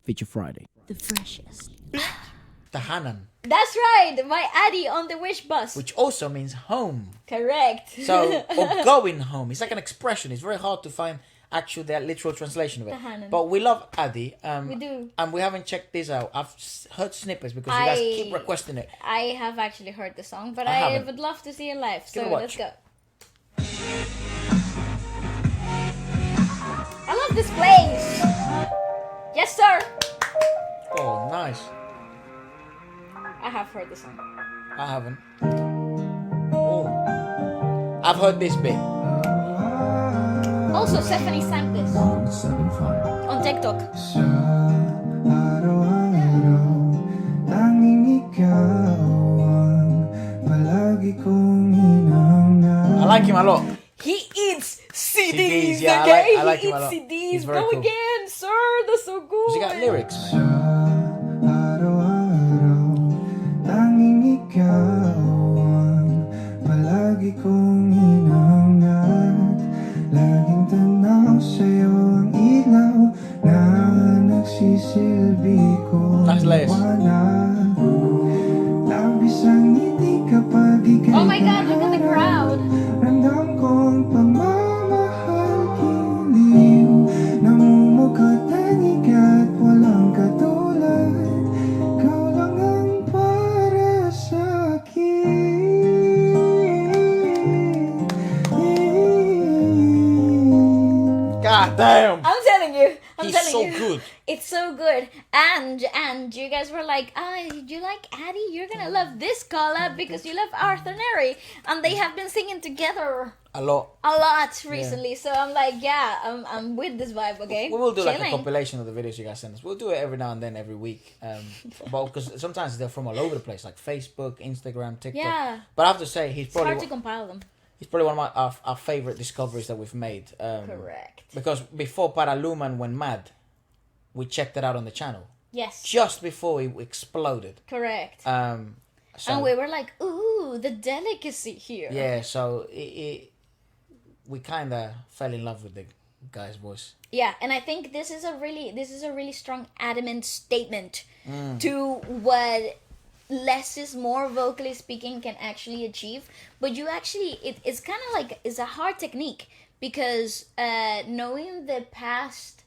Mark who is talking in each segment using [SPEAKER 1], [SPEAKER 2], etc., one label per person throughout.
[SPEAKER 1] Feature Friday.
[SPEAKER 2] The freshest.
[SPEAKER 3] Tahanan,
[SPEAKER 2] That's right, my Adie on the wish bus.
[SPEAKER 3] which also means home.
[SPEAKER 2] Correct.
[SPEAKER 3] So, or going home. It's like an expression. It's very hard to find the literal translation of it.
[SPEAKER 2] Tahanan.
[SPEAKER 3] But we love Adie.
[SPEAKER 2] We do.
[SPEAKER 3] And we haven't checked this out. I've heard snippets because you guys keep requesting it.
[SPEAKER 2] I have actually heard the song, but
[SPEAKER 3] I
[SPEAKER 2] I
[SPEAKER 3] haven't.
[SPEAKER 2] would love to see it live.
[SPEAKER 3] Give it
[SPEAKER 2] So
[SPEAKER 3] a watch.
[SPEAKER 2] let's go. I love this place. Yes, sir.
[SPEAKER 3] Oh, nice.
[SPEAKER 2] I have heard the song.
[SPEAKER 3] I haven't. Oh. I've heard this bit.
[SPEAKER 2] Also, Stephanie sang this
[SPEAKER 4] 175.
[SPEAKER 2] on TikTok.
[SPEAKER 4] Sa araw-araw, tanging ikaw ang palagi kong hinahangad.
[SPEAKER 3] I like him a lot.
[SPEAKER 2] He eats CDs,
[SPEAKER 3] CDs, yeah,
[SPEAKER 2] okay?
[SPEAKER 3] I like
[SPEAKER 2] He
[SPEAKER 3] him a
[SPEAKER 2] eats
[SPEAKER 3] lot.
[SPEAKER 2] CDs.
[SPEAKER 3] He's very
[SPEAKER 2] Go
[SPEAKER 3] cool.
[SPEAKER 2] again, sir. That's so good.
[SPEAKER 3] Has he got lyrics,
[SPEAKER 4] Sa
[SPEAKER 3] man?
[SPEAKER 4] araw-araw, tanging ikaw ang palagi kong hinahangad. Laging tanaw sa'yo ang ilaw na nagsisilbi ko
[SPEAKER 3] Nice layers.
[SPEAKER 4] liwanag. Labis ang ngiti kapag ika'y
[SPEAKER 2] Oh my God, look at the crowd.
[SPEAKER 4] Ramdam kong pagmamahal giliw. Namumukha tanig at walang katulad. Ikaw lang ang para sa'kin.
[SPEAKER 3] God damn.
[SPEAKER 2] I'm telling you.
[SPEAKER 3] He's
[SPEAKER 2] telling
[SPEAKER 3] so
[SPEAKER 2] you.
[SPEAKER 3] good.
[SPEAKER 2] It's so good. And you guys were like, you like Adie? You're gonna love this collab because you love Arthur Neri. And they have been singing together
[SPEAKER 3] A lot.
[SPEAKER 2] a lot recently. So I'm like, yeah, I'm with this vibe, okay?
[SPEAKER 3] We will do like a
[SPEAKER 2] Chilling.
[SPEAKER 3] compilation of the videos you guys send us. We'll do it every now and then, every week. But because sometimes they're from all over the place, like Facebook, Instagram, TikTok.
[SPEAKER 2] Yeah.
[SPEAKER 3] But I have to say, he's
[SPEAKER 2] It's hard
[SPEAKER 3] probably
[SPEAKER 2] to compile them.
[SPEAKER 3] one of our favorite discoveries that we've made.
[SPEAKER 2] Correct.
[SPEAKER 3] Because before Paraluman went mad, we checked it out on the channel.
[SPEAKER 2] Yes.
[SPEAKER 3] Just before it exploded.
[SPEAKER 2] Correct.
[SPEAKER 3] So,
[SPEAKER 2] And we were like, ooh, the delicacy here.
[SPEAKER 3] yeah, so we kind of fell in love with the guy's voice.
[SPEAKER 2] Yeah, and I think this is a really strong adamant statement to what less is more, vocally speaking, can actually achieve. But you actually, it's kind of like, it's a hard technique because knowing the past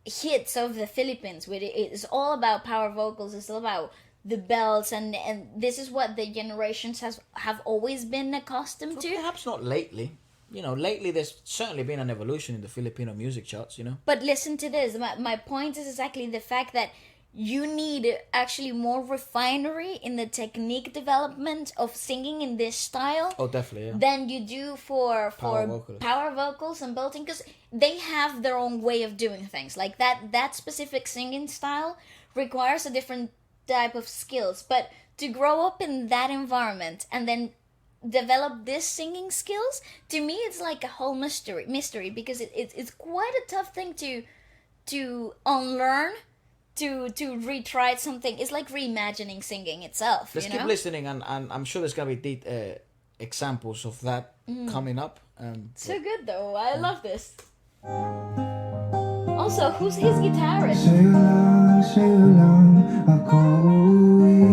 [SPEAKER 2] hits of the Philippines, where it is all about power vocals, it's all about the belts, and this is what the generations have always been accustomed to.
[SPEAKER 3] Perhaps not lately. You know, lately there's certainly been an evolution in the Filipino music charts, you know.
[SPEAKER 2] But listen to this. My point is exactly the fact that you need actually more refinery in the technique development of singing in this style
[SPEAKER 3] Oh, definitely, yeah.
[SPEAKER 2] than you do for power vocals and belting, because they have their own way of doing things. Like that specific singing style requires a different type of skills. But to grow up in that environment and then develop this singing skills, to me it's like a whole mystery because it's quite a tough thing to unlearn, to retry something. It's like reimagining singing itself.
[SPEAKER 3] Let's keep listening, and I'm sure there's gonna be examples of that coming up.
[SPEAKER 2] So good though. I love this. Also, who's his guitarist?
[SPEAKER 4] Sa'yo lang ako uuwi.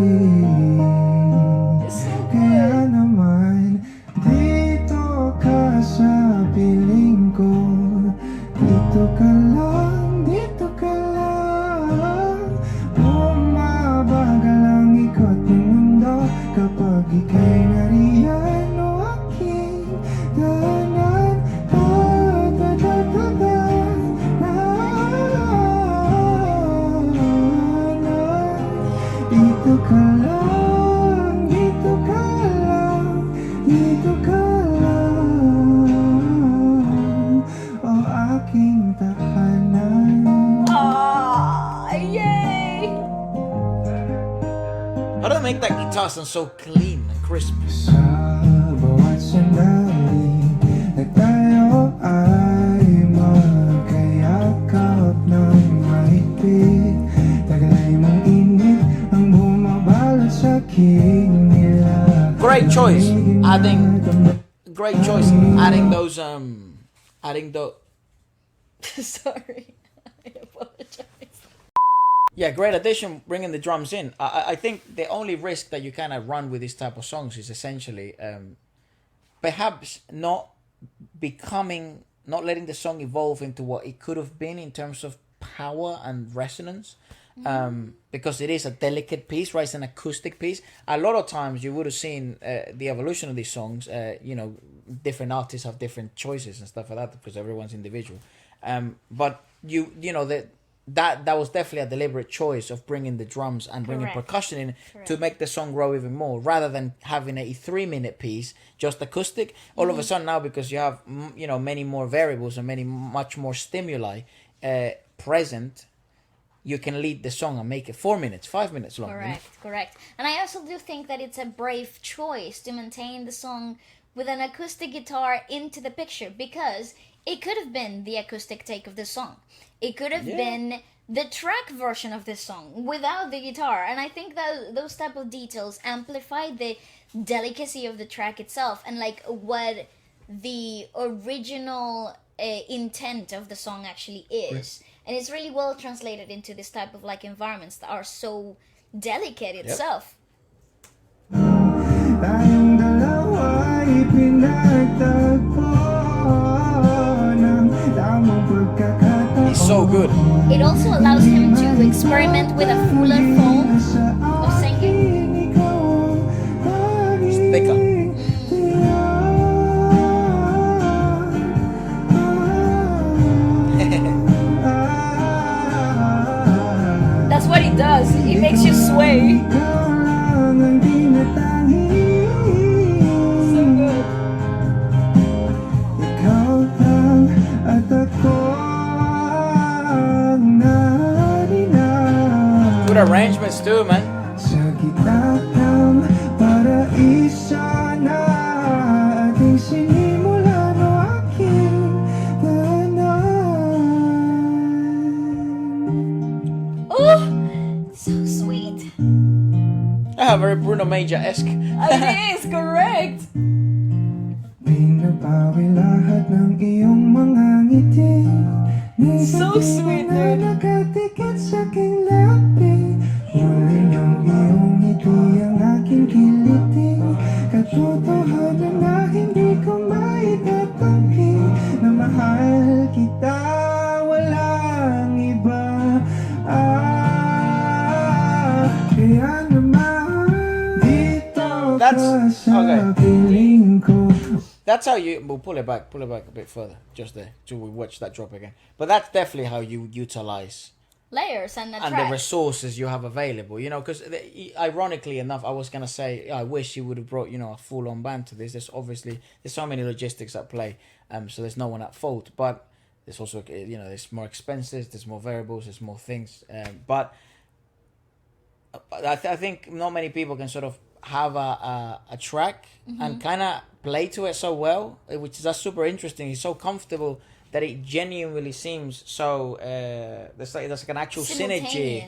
[SPEAKER 2] It's so
[SPEAKER 4] Kaya
[SPEAKER 2] good.
[SPEAKER 4] naman, dito ka sa piling ko. Dito ka lang, dito ka lang. Bumabagal ang ikot ng mundo kapag ika'y nariyan o aking daanan. Dito ka lang, dito ka lang, dito ka lang, o aking tahanan.
[SPEAKER 2] Ah, yay!
[SPEAKER 3] How do they make that guitar sound so clean and crisp?
[SPEAKER 4] Sa bawat sandali na tayo ay magkayakap ng mahigpit. Tagalay mong init ang bumabalot sa aking nila.
[SPEAKER 3] Great choice, adding those
[SPEAKER 2] Sorry. I apologize.
[SPEAKER 3] Yeah, great addition, bringing the drums in. I think the only risk that you kind of run with this type of songs is essentially perhaps not letting the song evolve into what it could have been in terms of power and resonance. Because it is a delicate piece, right? It's an acoustic piece. A lot of times you would have seen the evolution of these songs. Different artists have different choices and stuff like that because everyone's individual. But that was definitely a deliberate choice of bringing the drums and bringing percussion in to make the song grow even more, rather than having a 3-minute piece just acoustic. All of a sudden now, because you have many more variables and much more stimuli present, you can lead the song and make it 4 minutes, 5 minutes long.
[SPEAKER 2] Correct. And I also do think that it's a brave choice to maintain the song with an acoustic guitar into the picture, because it could have been the acoustic take of the song. It could have been the track version of this song without the guitar. And I think that those type of details amplify the delicacy of the track itself and like what the original intent of the song actually is. And it's really well translated into this type of like environments that are so delicate itself.
[SPEAKER 3] He's so good.
[SPEAKER 2] It also allows him to experiment with a fuller form of singing.
[SPEAKER 3] It's thicker.
[SPEAKER 2] That's what he does. He makes you sway. So good.
[SPEAKER 3] Good arrangements too, man.
[SPEAKER 2] Oh, so sweet.
[SPEAKER 3] Very Bruno Major-esque.
[SPEAKER 2] It is correct. So sweet,
[SPEAKER 3] That's okay. That's how we'll pull it back a bit further, just there, till we watch that drop again. But that's definitely how you utilize
[SPEAKER 2] layers and
[SPEAKER 3] the resources you have available, because ironically enough, I was gonna say I wish you would have brought a full-on band to this. There's so many logistics at play, so there's no one at fault. But there's also there's more expenses, there's more variables, there's more things. But I think not many people can sort of have a track and kind of play to it so well, which is super interesting. He's so comfortable that it genuinely seems so there's like an actual synergy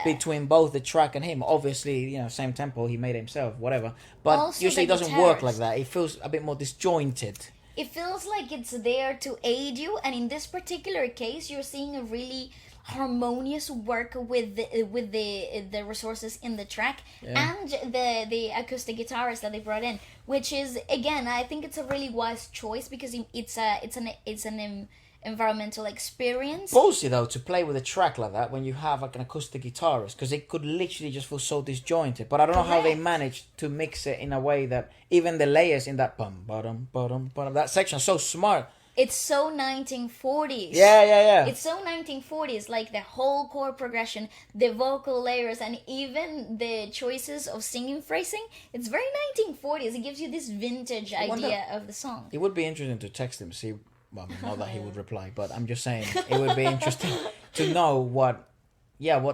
[SPEAKER 3] between both the track and him. Obviously, same tempo, he made it himself, whatever, but also usually it doesn't work like that. It feels a bit more disjointed.
[SPEAKER 2] It feels like it's there to aid you, and in this particular case you're seeing a really harmonious work with the resources in the track and the acoustic guitarist that they brought in, which is, again, I think it's a really wise choice because it's an environmental experience.
[SPEAKER 3] Ballsy though to play with a track like that when you have like an acoustic guitarist, because it could literally just feel so disjointed. But I don't know how they managed to mix it in a way that even the layers in that that section are so smart.
[SPEAKER 2] It's so 1940s.
[SPEAKER 3] Yeah.
[SPEAKER 2] It's so 1940s, like the whole chord progression, the vocal layers, and even the choices of singing phrasing. It's very 1940s. It gives you this vintage idea of the song.
[SPEAKER 3] It would be interesting to text him, see. Well, not that he would reply, but I'm just saying it would be interesting to know what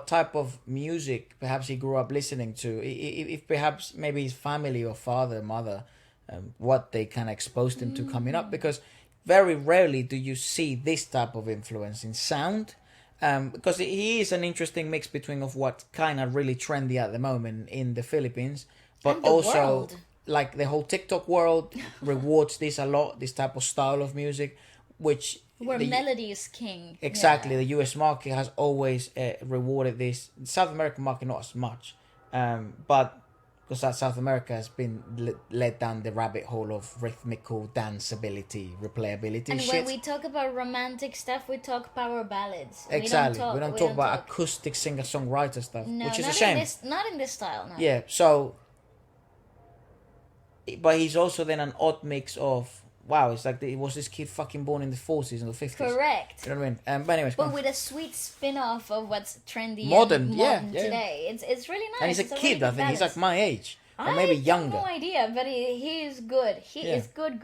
[SPEAKER 3] type of music perhaps he grew up listening to. If perhaps maybe his family or father, mother, what they kind of exposed him to coming up, because very rarely do you see this type of influence in sound, because he is an interesting mix between of what kind of really trendy at the moment in the Philippines, but also
[SPEAKER 2] world.
[SPEAKER 3] Like the whole TikTok world rewards this a lot, this type of style of music, which
[SPEAKER 2] Where melody is king.
[SPEAKER 3] Exactly. The US market has always rewarded this. South American market, not as much. But because that South America has been led down the rabbit hole of rhythmical danceability, replayability
[SPEAKER 2] and
[SPEAKER 3] shit.
[SPEAKER 2] when we talk about romantic stuff, we talk power ballads.
[SPEAKER 3] Exactly. We don't talk about acoustic singer-songwriter stuff,
[SPEAKER 2] no,
[SPEAKER 3] which is a shame.
[SPEAKER 2] Not in this style, no.
[SPEAKER 3] Yeah, so... But he's also then an odd mix of... Wow, it's like was this kid fucking born in the 40s and the 50s?
[SPEAKER 2] Correct.
[SPEAKER 3] You know what I mean? But anyways,
[SPEAKER 2] with a sweet spin-off of what's trendy
[SPEAKER 3] modern
[SPEAKER 2] today. It's really nice.
[SPEAKER 3] And he's a kid,
[SPEAKER 2] really
[SPEAKER 3] I think. He's like my age. Or maybe younger.
[SPEAKER 2] I have no idea, but he is good. He is good.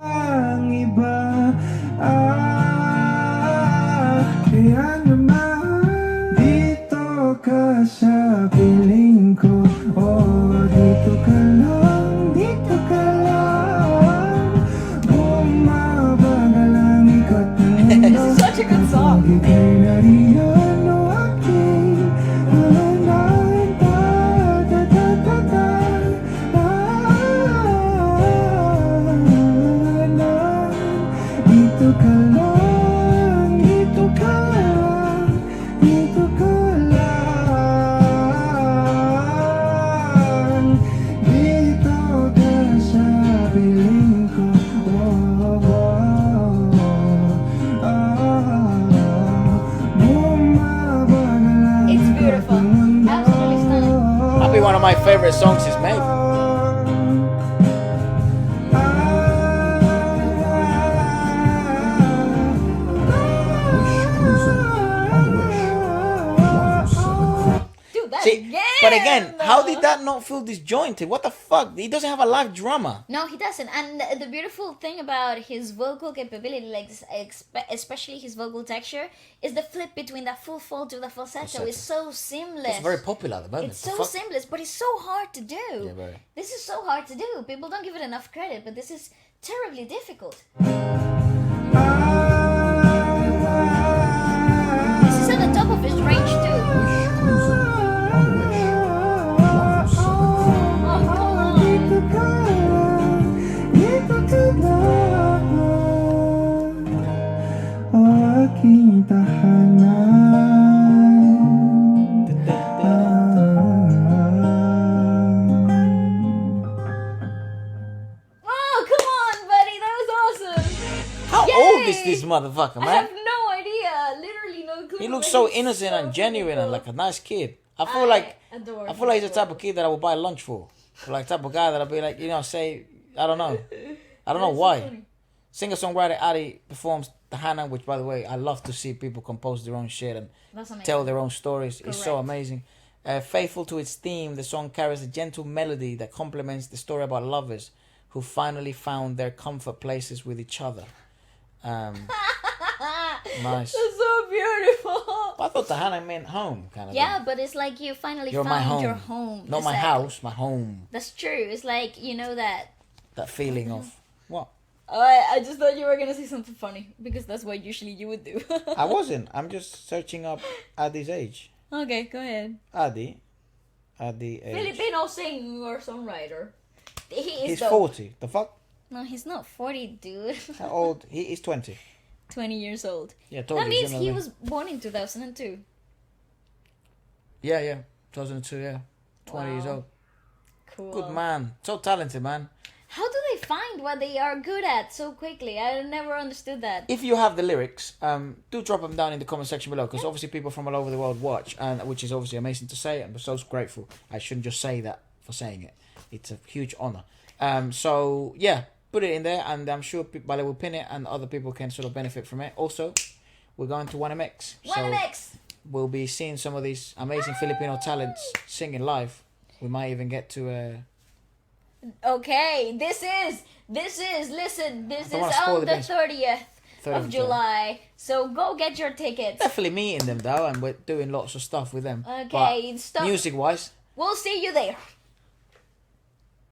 [SPEAKER 4] Ang iba, kaya naman dito ka sa piling ko. Oh, dito ka lang, dito ka lang. Bumabagal ang ikot ng mundo.
[SPEAKER 2] This is such a good song.
[SPEAKER 4] Ika'y nariyan o aking hanan, ta-ta-ta-ta. Dito ka lang, dito ka lang, dito ka lang. Dito ka sa piling ko.
[SPEAKER 2] It's beautiful. Absolutely stunning.
[SPEAKER 3] Probably one of my favorite songs he's made. See, but again, how did that not feel disjointed? What the fuck? He doesn't have a live drummer.
[SPEAKER 2] No, he doesn't. And the beautiful thing about his vocal capability, like especially his vocal texture, is the flip between that full fall to the falsetto. It's so seamless.
[SPEAKER 3] It's very popular at the moment.
[SPEAKER 2] It's so seamless, but it's so hard to do.
[SPEAKER 3] Yeah, very.
[SPEAKER 2] This is so hard to do. People don't give it enough credit, but this is terribly difficult. This is at the top of his range too.
[SPEAKER 4] Aking tahanan.
[SPEAKER 2] Oh, come on, buddy. That was awesome.
[SPEAKER 3] How
[SPEAKER 2] Yay!
[SPEAKER 3] old is this motherfucker,
[SPEAKER 2] I
[SPEAKER 3] man?
[SPEAKER 2] have no idea. Literally no clue.
[SPEAKER 3] He looks
[SPEAKER 2] but
[SPEAKER 3] so
[SPEAKER 2] he's
[SPEAKER 3] innocent
[SPEAKER 2] so
[SPEAKER 3] and genuine and
[SPEAKER 2] beautiful.
[SPEAKER 3] like a nice kid. I feel like he's the type of kid that I would buy lunch for. Like type of guy that I'd be like, say, I don't know why.
[SPEAKER 2] So
[SPEAKER 3] Singer-songwriter Adie performs Tahanan, which by the way, I love to see people compose their own shit and tell their own stories. Correct. It's so amazing. Faithful to its theme, the song carries a gentle melody that complements the story about lovers who finally found their comfort places with each other. Nice.
[SPEAKER 2] That's so beautiful.
[SPEAKER 3] I thought Tahanan meant home, kind of.
[SPEAKER 2] Yeah,
[SPEAKER 3] thing.
[SPEAKER 2] but it's like you finally
[SPEAKER 3] You're
[SPEAKER 2] found
[SPEAKER 3] my home.
[SPEAKER 2] your home.
[SPEAKER 3] Not my house, my home.
[SPEAKER 2] That's true. It's like,
[SPEAKER 3] That feeling of what?
[SPEAKER 2] I just thought you were gonna say something funny because that's what usually you would do.
[SPEAKER 3] I wasn't. I'm just searching up Adie's age.
[SPEAKER 2] Okay, go ahead.
[SPEAKER 3] Adie age.
[SPEAKER 2] Filipino singer or songwriter.
[SPEAKER 3] He's 40. The fuck?
[SPEAKER 2] No, he's not 40, dude.
[SPEAKER 3] How old? He is 20.
[SPEAKER 2] 20 years old.
[SPEAKER 3] Yeah, told
[SPEAKER 2] that
[SPEAKER 3] you.
[SPEAKER 2] means
[SPEAKER 3] Generally.
[SPEAKER 2] he was born in 2002.
[SPEAKER 3] Yeah. 2002, yeah. 20 years old.
[SPEAKER 2] Cool.
[SPEAKER 3] Good man. So talented, man.
[SPEAKER 2] How do they find what they are good at so quickly? I never understood that.
[SPEAKER 3] If you have the lyrics, do drop them down in the comment section below, because obviously people from all over the world watch, and which is obviously amazing to say, and we're so grateful. I shouldn't just say that for saying it. It's a huge honor. So yeah, put it in there, and I'm sure Bale will pin it, and other people can sort of benefit from it. Also, we're going to 1MX.
[SPEAKER 2] 1MX!
[SPEAKER 3] So we'll be seeing some of these amazing Filipino talents singing live. We might even get to...
[SPEAKER 2] Okay, this is on the 30th of July. So go get your tickets.
[SPEAKER 3] Definitely meeting them though, and we're doing lots of stuff with them.
[SPEAKER 2] Okay,
[SPEAKER 3] music wise,
[SPEAKER 2] we'll see you there.